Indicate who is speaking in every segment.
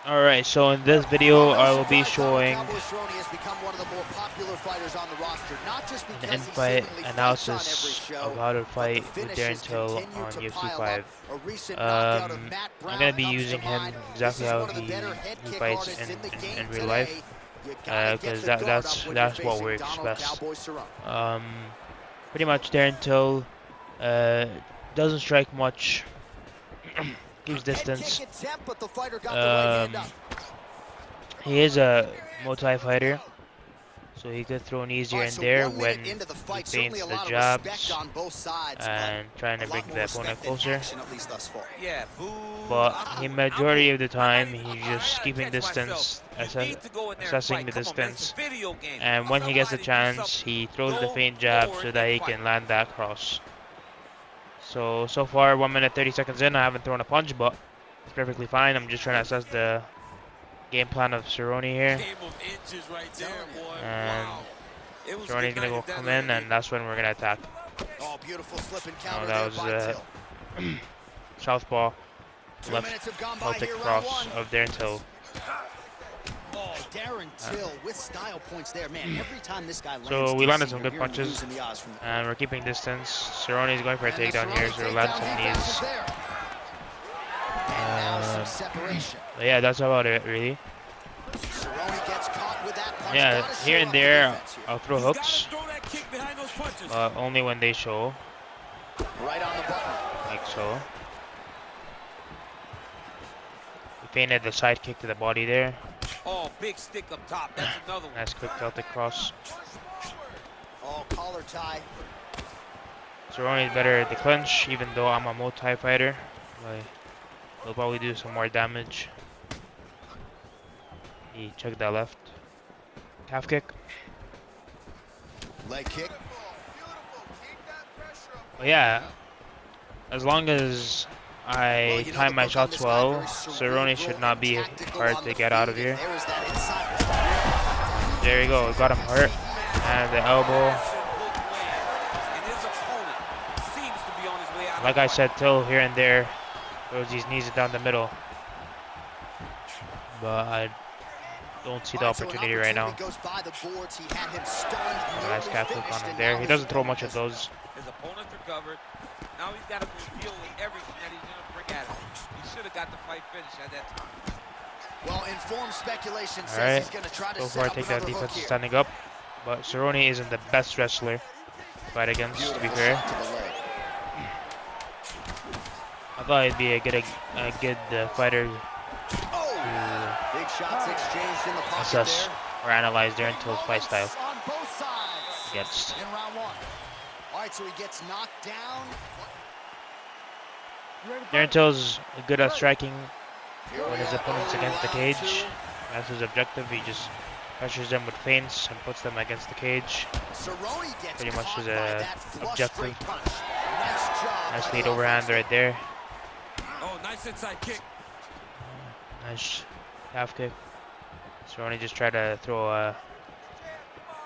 Speaker 1: Alright, so in this video I will be showing an in-fight analysis of how to fight with Darren Till on UFC 5. I'm gonna be using him exactly how he fights in real life, because that's what works best. Pretty much Darren Till doesn't strike much, keeps distance. He is a multi-fighter, so he could throw an easier in there when he feints the jabs and trying to bring the opponent closer. But he majority of the time he's just keeping distance, assessing the distance, and when he gets a chance, he throws the feint jab so that he can land that cross. So far 1 minute 30 seconds in, I haven't thrown a punch, but it's perfectly fine. I'm just trying to assess the game plan of Cerrone here. And Cerrone's gonna go come in, and that's when we're gonna attack. Oh, that was southpaw left Celtic cross of Darren Till. So we landed some good punches, and we're keeping distance. Cerrone's going for a takedown here, so we'll land some knees. But yeah, that's about it, really. Yeah, here and there, I'll throw hooks, but only when they show, like so. We feinted the side kick to the body there.
Speaker 2: Oh, big stick up top. That's another one.
Speaker 1: Nice quick Celtic cross.
Speaker 2: Oh, collar tie.
Speaker 1: Cerrone's better at the clinch, even though I'm a multi-fighter. He'll probably do some more damage. He checked that left. Calf kick.
Speaker 2: Leg kick.
Speaker 1: But yeah, as long as I time my shots well, Cerrone should not be hard to get out of here. There you go, got him hurt. And the elbow. Like I said, Till here and there throws these knees down the middle. But I don't see the opportunity right now. Nice calf kick on him there. He doesn't throw much of those.
Speaker 2: His opponent's recovered. Now he's got to deal with everything that he's going to bring at him. He should have got the fight finished at that time. Well, informed speculation says he's going to try to
Speaker 1: so far, take that defense standing up. But Cerrone isn't the best wrestler to fight against, to be fair. I thought he'd be a good fighter to assess or analyze Darren Till's fight style against.
Speaker 2: Alright, so he gets knocked down.
Speaker 1: Darren Till's good at striking when his opponent's against the cage. That's his objective. He just pressures them with feints and puts them against the cage. Pretty much his objective. Nice lead overhand right there.
Speaker 2: Oh, nice inside kick.
Speaker 1: Nice calf kick. Cerrone just tried to throw a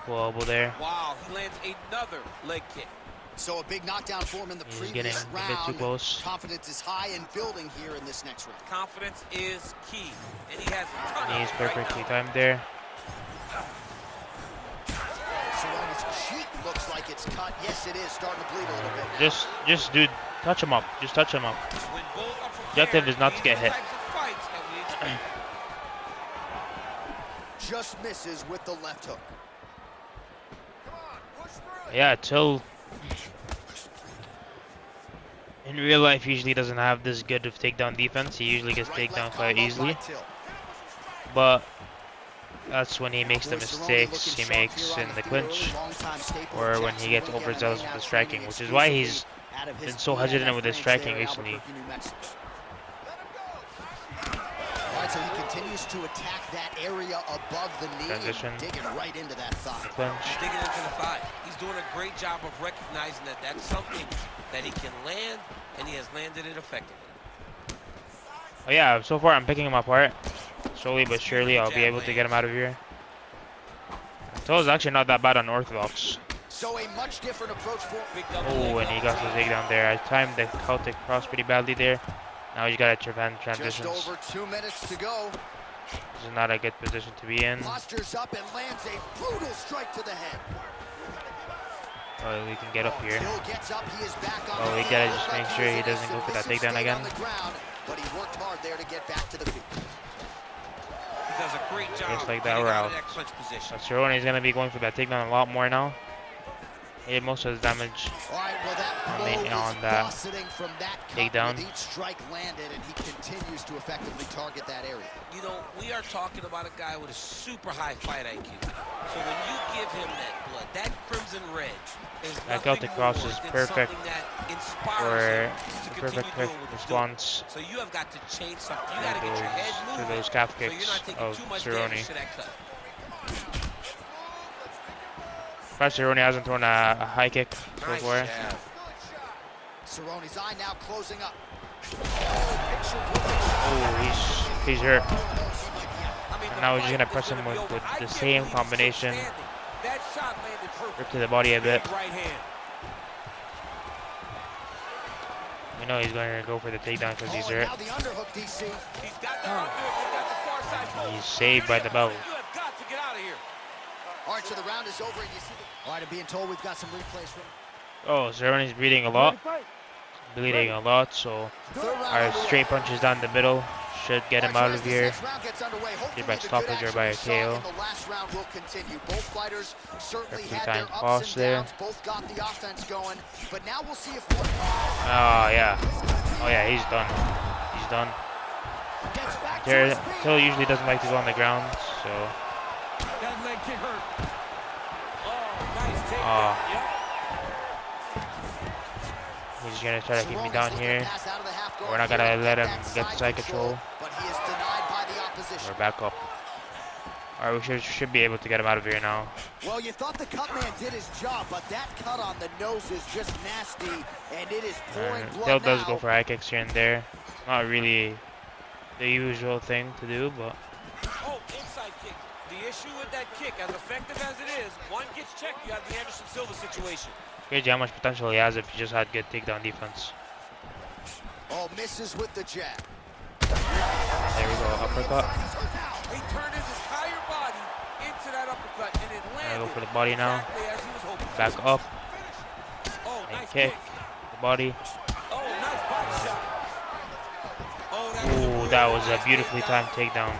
Speaker 1: full elbow there.
Speaker 2: Wow, he lands another leg kick. So a big knockdown for him in the previous round.
Speaker 1: A bit too close.
Speaker 2: Confidence is high and building here in this next round. Confidence is key, and he has a ton.
Speaker 1: He's perfectly timed there.
Speaker 2: Cerrone's cheek looks like it's cut. Yes, it is starting to bleed a little bit.
Speaker 1: Just dude, touch him up. Just touch him up. Objective is not to get hit.
Speaker 2: Just misses with the left hook.
Speaker 1: Yeah, Till in real life usually doesn't have this good of takedown defense. He usually gets takedown quite easily. But that's when he makes the mistakes he makes in the clinch, or when he gets overzealous with the striking, which is why he's been so hesitant with his striking recently.
Speaker 2: So he continues to attack that area above the knee.
Speaker 1: Transition.
Speaker 2: Digging right into that thigh.
Speaker 1: Clinch.
Speaker 2: Digging into the thigh. He's doing a great job of recognizing that that's something that he can land, and he has landed it effectively.
Speaker 1: Oh yeah, so far I'm picking him apart. Slowly but surely I'll be able to get him out of here. Till is actually not that bad on orthodox.
Speaker 2: So a much different approach for
Speaker 1: Oh, and he got the takedown there. I timed the Celtic cross pretty badly there. Now he's got to prevent
Speaker 3: Just
Speaker 1: transitions.
Speaker 3: over 2 minutes to go.
Speaker 1: This is not a good position to be in.
Speaker 3: Postures up and lands a brutal strike to the head.
Speaker 1: Oh, we can get up here.
Speaker 3: Gets up, he is back on
Speaker 1: Oh, we gotta just make sure he doesn't go for that takedown again.
Speaker 3: Ground, but he worked hard there to get back to the feet.
Speaker 2: He does a great job.
Speaker 1: Just like that, we're out. Cerrone is gonna be going for that takedown a lot more now. He did most of his damage on that takedown.
Speaker 3: Each strike landed, and he continues to effectively target that area.
Speaker 2: You know, we are talking about a guy with a super high fight IQ. So when you give him that blood, that crimson red,
Speaker 1: that Celtic cross is perfect for the perfect response
Speaker 2: so you have got to change something. You got to get your head moving.
Speaker 1: To those calf kicks of Cerrone. Cerrone hasn't thrown a high kick so far.
Speaker 3: Cerrone's eye now closing up.
Speaker 1: Oh, he's hurt. And now we're just gonna press him with the same combination. Rip to the body a bit. You know he's going to go for the takedown because he's hurt. He's saved by the bell.
Speaker 3: All right, so the round is over, and you see the... All right, I'm being told we've got some replays from...
Speaker 1: Oh, Cerrone's bleeding a lot. Bleeding a lot, so our straight punches down the middle should get him out of here. Either by stoppage or by a KO. Perfectly timed pause there. Oh, yeah. Oh, yeah, he's done. He's done. Till usually doesn't like to go on the ground, so... He's gonna try to keep me down here. We're not gonna let him get side control. We're back up. Alright, we should be able to get him out of here now.
Speaker 3: Well, you thought the cut man did his job, but that cut on the nose is just nasty, and it is pouring blood
Speaker 1: Till does
Speaker 3: now.
Speaker 1: go for high kicks here and there. Not really the usual thing to do, but...
Speaker 2: Oh, inside kick. The issue with that kick, as effective as it is, one gets checked, you have the Anderson Silva situation.
Speaker 1: Crazy how much potential he has if he just had good takedown defense.
Speaker 3: Oh, misses with the jab.
Speaker 1: There we go, uppercut.
Speaker 2: He turned his entire body into that uppercut, and it landed.
Speaker 1: Go for the body now.
Speaker 2: Exactly as he was hoping.
Speaker 1: Back up.
Speaker 2: Oh,
Speaker 1: And
Speaker 2: nice
Speaker 1: kick. The body.
Speaker 2: Oh, nice body shot.
Speaker 1: Oh, that was a beautifully timed takedown.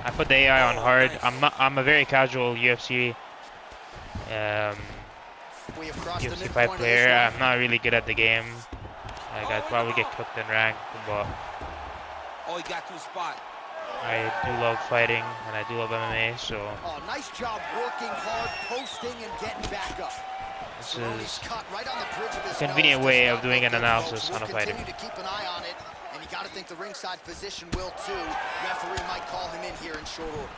Speaker 1: I put the AI on hard. I'm a very casual UFC UFC 5 player. I'm not really good at the game. Like, I'd probably get cooked in ranked, but
Speaker 2: he got to a spot.
Speaker 1: I do love fighting and I do love MMA, so
Speaker 3: nice job working hard, posting and getting back up.
Speaker 1: This is a convenient way of doing an analysis on a fighter.
Speaker 3: To keep an eye on it, and you got to think the ringside physician will too. Referee might call him in here in short order.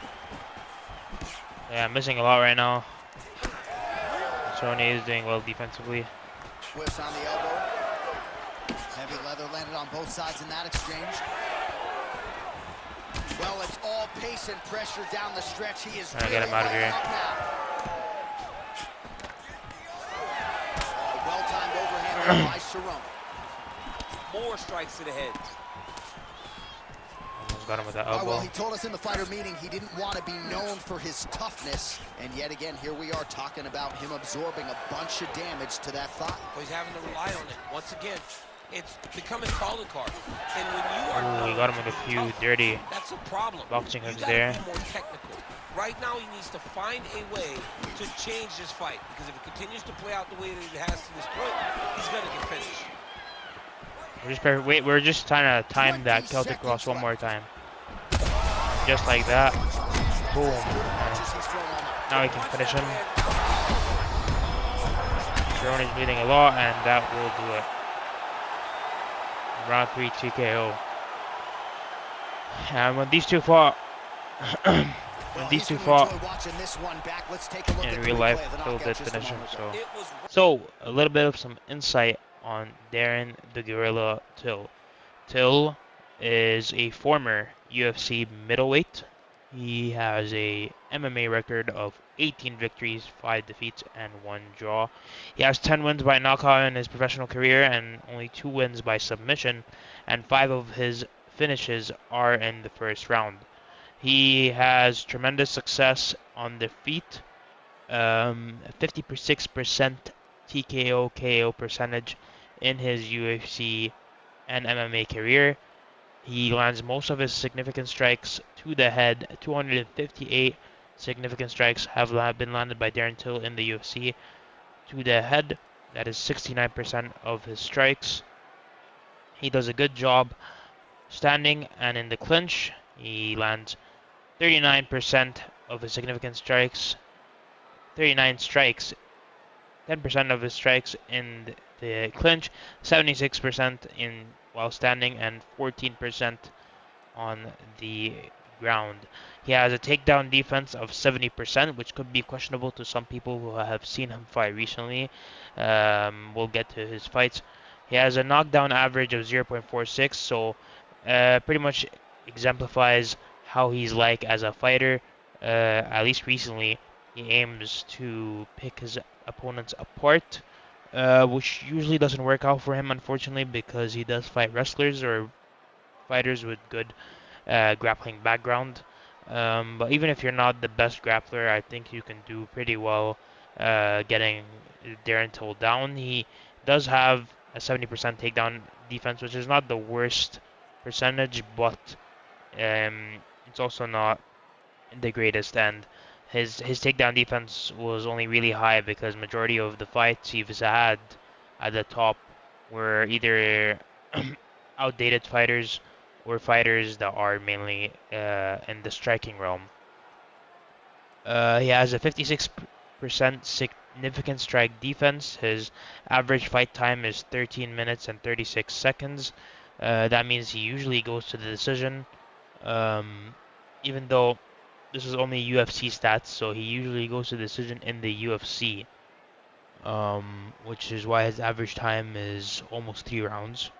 Speaker 1: Yeah, I'm missing a lot right now. Cerrone is doing well defensively.
Speaker 3: Twists on the elbow. Heavy leather landed on both sides in that exchange. Well, it's all pace and pressure down the stretch. He is
Speaker 1: trying to get him out of here.
Speaker 3: Well-timed overhand by Cerrone.
Speaker 2: More strikes to the head.
Speaker 1: Almost got him with that elbow.
Speaker 3: Well, he told us in the fighter meeting he didn't want to be known for his toughness. And yet again, here we are talking about him absorbing a bunch of damage to that thigh.
Speaker 2: Well, he's having to rely on it. Once again, it's become his calling card. And when you are
Speaker 1: we got him with a few dirty
Speaker 2: that's a problem.
Speaker 1: boxing hooks
Speaker 2: you
Speaker 1: there.
Speaker 2: Be more technical. Right now, he needs to find a way to change this fight. Because if it continues to play out the way that it has to this point, he's going to get finished.
Speaker 1: We're just trying to time that Celtic cross one more time. Just like that. Boom. And now he can finish him. Cerrone's bleeding a lot, and that will do it. Round 3 TKO. And when these two fought, in real life, Phil did finish him. So a little bit of some insight on Darren the Gorilla Till. Till is a former UFC middleweight. He has a MMA record of 18 victories, 5 defeats, and 1 draw. He has 10 wins by knockout in his professional career and only 2 wins by submission, and 5 of his finishes are in the first round. He has tremendous success on the feet, 56% TKO KO percentage in his UFC and MMA career. He lands most of his significant strikes to the head. 258 significant strikes have been landed by Darren Till in the UFC to the head. That is 69% of his strikes. He does a good job standing and in the clinch. He lands 39% of his significant strikes, 39 strikes, 10% of his strikes in the clinch, 76% in while standing, and 14% on the ground. He has a takedown defense of 70%, which could be questionable to some people who have seen him fight recently. We'll get to his fights. He has a knockdown average of 0.46, so pretty much exemplifies how he's like as a fighter. At least recently, he aims to pick his opponents apart, which usually doesn't work out for him, unfortunately, because he does fight wrestlers or fighters with good grappling background. But even if you're not the best grappler, I think you can do pretty well getting Darren Till down. He does have a 70% takedown defense, which is not the worst percentage, but it's also not the greatest. And his takedown defense was only really high because majority of the fights he's had at the top were either outdated fighters or fighters that are mainly in the striking realm. He has a 56% significant strike defense. His average fight time is 13 minutes and 36 seconds. That means he usually goes to the decision, even though this is only UFC stats, so he usually goes to the decision in the UFC, which is why his average time is almost 3 rounds.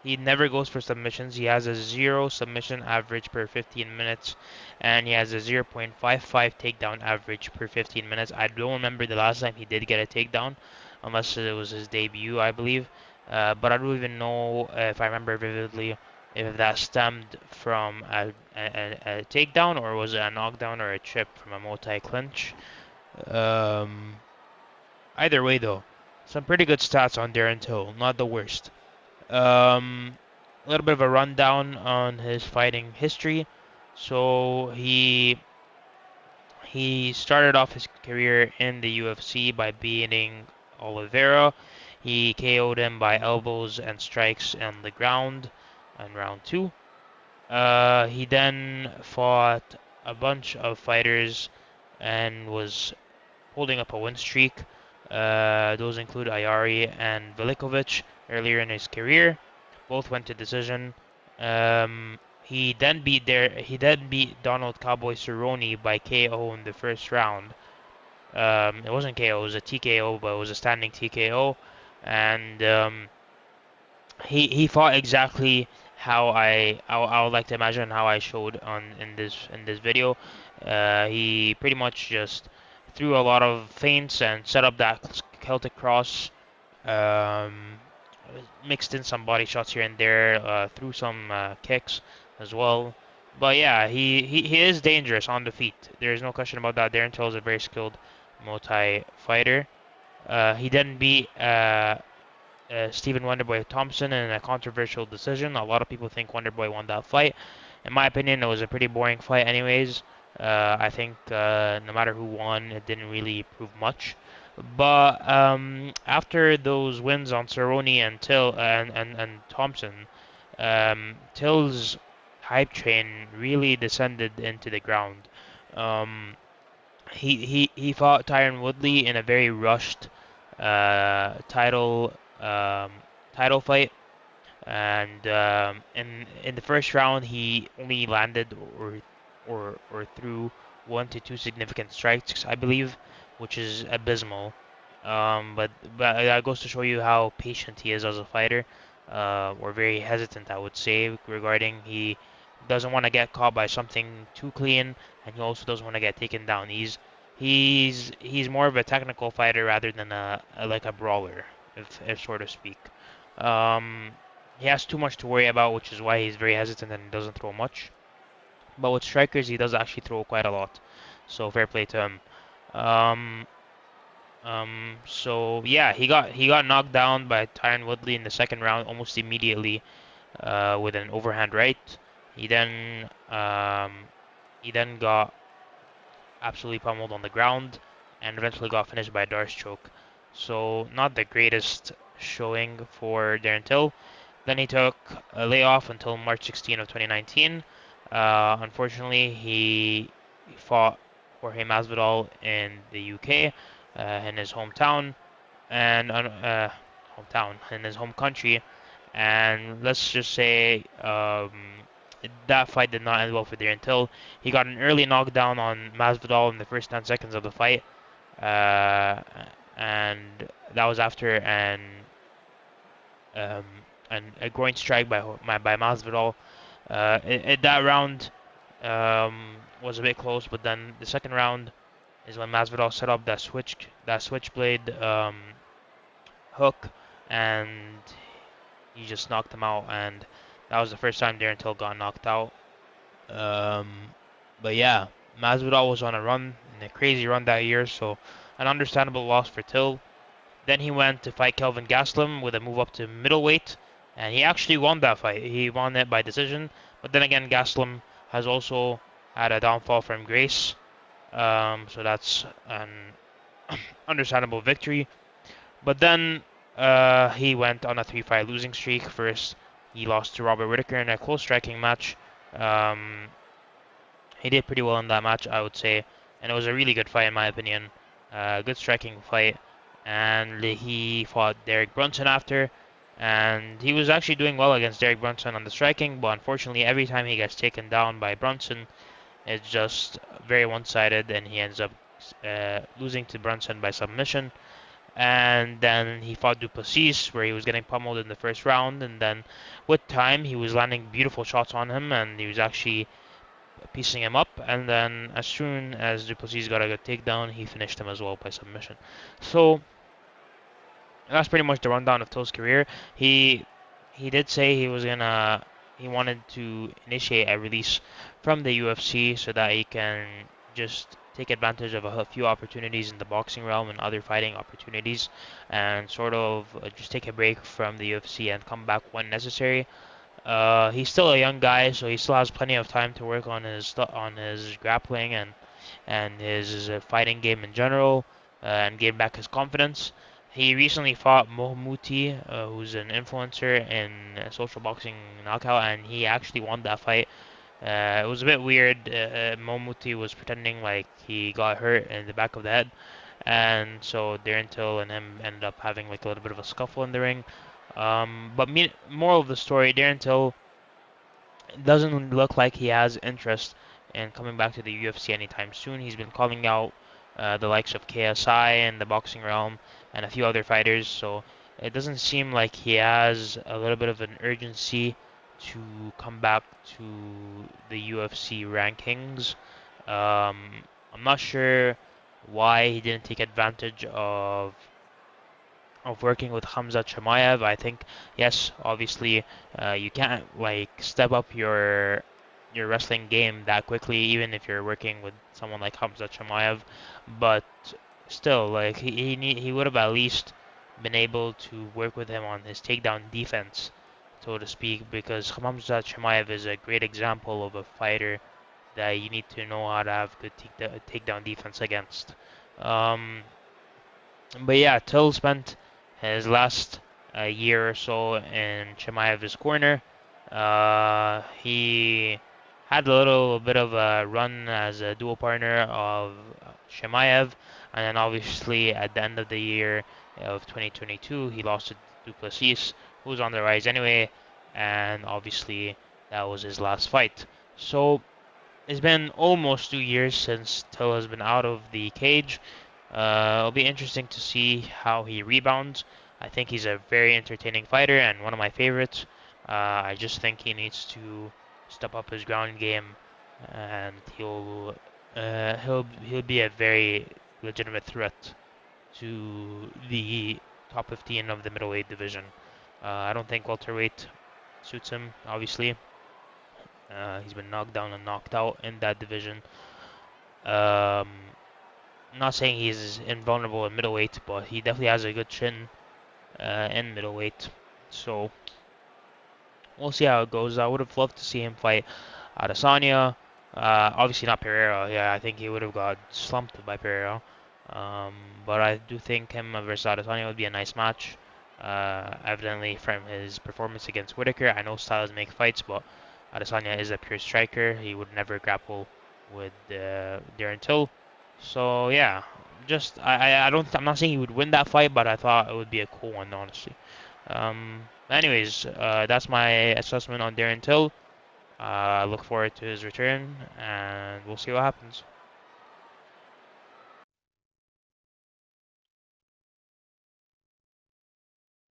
Speaker 1: He never goes for submissions. He has a 0 submission average per 15 minutes, and he has a 0.55 takedown average per 15 minutes. I don't remember the last time he did get a takedown, unless it was his debut, I believe. But I don't even know if I remember vividly if that stemmed from a takedown or was it a knockdown or a trip from a multi-clinch. Either way, though, some pretty good stats on Darren Till, not the worst. A little bit of a rundown on his fighting history. So he started off his career in the UFC by beating Oliveira. He KO'd him by elbows and strikes on the ground in round 2. He then fought a bunch of fighters and was holding up a win streak. Those include Ayari and Velikovic earlier in his career. Both went to decision. He then beat Donald Cowboy Cerrone by KO in the first round. It wasn't KO, it was a TKO, but it was a standing TKO. And he fought exactly how I would like to imagine how I showed in this video. He pretty much just threw a lot of feints and set up that Celtic cross. Mixed in some body shots here and there, threw some kicks as well. But yeah, he is dangerous on the feet. There's no question about that. Darren Till is a very skilled multi-fighter. He then beat Stephen Wonderboy Thompson in a controversial decision. A lot of people think Wonderboy won that fight. In my opinion, it was a pretty boring fight anyways. I think no matter who won, it didn't really prove much. But after those wins on Cerrone and Till and Thompson, Till's hype train really descended into the ground. He fought Tyron Woodley in a very rushed title fight, and in the first round he only landed or threw 1 to 2 significant strikes, I believe, which is abysmal. But that goes to show you how patient he is as a fighter. or very hesitant, I would say, regarding he doesn't want to get caught by something too clean, and he also doesn't want to get taken down. He's more of a technical fighter rather than like a brawler, if so to speak. Um, he has too much to worry about, which is why he's very hesitant and doesn't throw much. But with strikers, he does actually throw quite a lot. So fair play to him. Um, so yeah, he got knocked down by Tyron Woodley in the second round almost immediately, with an overhand right. He then got absolutely pummeled on the ground, and eventually got finished by a Darce choke. So not the greatest showing for Darren Till. Then he took a layoff until March 16 of 2019. Unfortunately, he fought Jorge Masvidal in the UK, in his hometown, and in his home country. And let's just say that fight did not end well for Darren Till. He got an early knockdown on Masvidal in the first 10 seconds of the fight, uh, and that was after um, a groin strike by Masvidal. That round was a bit close, but then the second round is when Masvidal set up that switchblade hook, and he just knocked him out, and that was the first time Darren Till got knocked out. But yeah, Masvidal was on a run, in a crazy run that year, so an understandable loss for Till. Then he went to fight Kelvin Gastelum with a move up to middleweight, and he actually won that fight. He won it by decision, but then again, Gastelum has also had a downfall from Grace, so that's an understandable victory. But then he went on a 3-fight losing streak. First, he lost to Robert Whittaker in a close striking match. Um, he did pretty well in that match, I would say, and it was a really good fight in my opinion. Good striking fight, and he fought Derek Brunson after, and he was actually doing well against Derek Brunson on the striking, but unfortunately, every time he gets taken down by Brunson, it's just very one-sided, and he ends up losing to Brunson by submission. And then he fought Duplessis, where he was getting pummeled in the first round, and then with time, he was landing beautiful shots on him, and he was actually piecing him up, and then as soon as Duplessis got a good takedown, he finished him as well by submission. So that's pretty much the rundown of To's career. He did say he wanted to initiate a release from the UFC so that he can just take advantage of a few opportunities in the boxing realm and other fighting opportunities, and sort of just take a break from the UFC and come back when necessary. He's still a young guy, so he still has plenty of time to work on his grappling and his fighting game in general, and gain back his confidence. He recently fought Mohamuti, who's an influencer in social boxing knockout, and he actually won that fight. It was a bit weird. Mohamuti was pretending like he got hurt in the back of the head, and so Darren Till and him ended up having like a little bit of a scuffle in the ring. But moral of the story, Darren Till doesn't look like he has interest in coming back to the UFC anytime soon. He's been calling out the likes of KSI in the boxing realm and a few other fighters, so it doesn't seem like he has a little bit of an urgency to come back to the UFC rankings. I'm not sure why he didn't take advantage of working with Hamza Chimaev. I think, yes, obviously, you can't like step up your wrestling game that quickly, even if you're working with someone like Hamza Chimaev. But still, like he would have at least been able to work with him on his takedown defense, so to speak, because Hamza Chimaev is a great example of a fighter that you need to know how to have good takedown defense against. Um, but yeah, Till spent his last year or so in Chimaev's corner. He had a little bit of a run as a dual partner of Chimaev, and then obviously at the end of the year of 2022, he lost to Duplessis, who was on the rise anyway, and obviously that was his last fight. So it's been almost 2 years since Till has been out of the cage. It'll be interesting to see how he rebounds. I think he's a very entertaining fighter and one of my favorites. I just think he needs to step up his ground game, and he'll be a very legitimate threat to the top 15 of the middleweight division. I don't think welterweight suits him, obviously. He's been knocked down and knocked out in that division. I'm not saying he's invulnerable in middleweight, but he definitely has a good chin in middleweight. So we'll see how it goes. I would have loved to see him fight Adesanya. Obviously not Pereira. Yeah, I think he would have got slumped by Pereira. But I do think him versus Adesanya would be a nice match. Evidently from his performance against Whitaker, I know styles make fights, but Adesanya is a pure striker. He would never grapple with Darren Till. So yeah, I'm not saying he would win that fight, but I thought it would be a cool one, honestly. Anyways, that's my assessment on Darren Till. I look forward to his return, and we'll see what happens.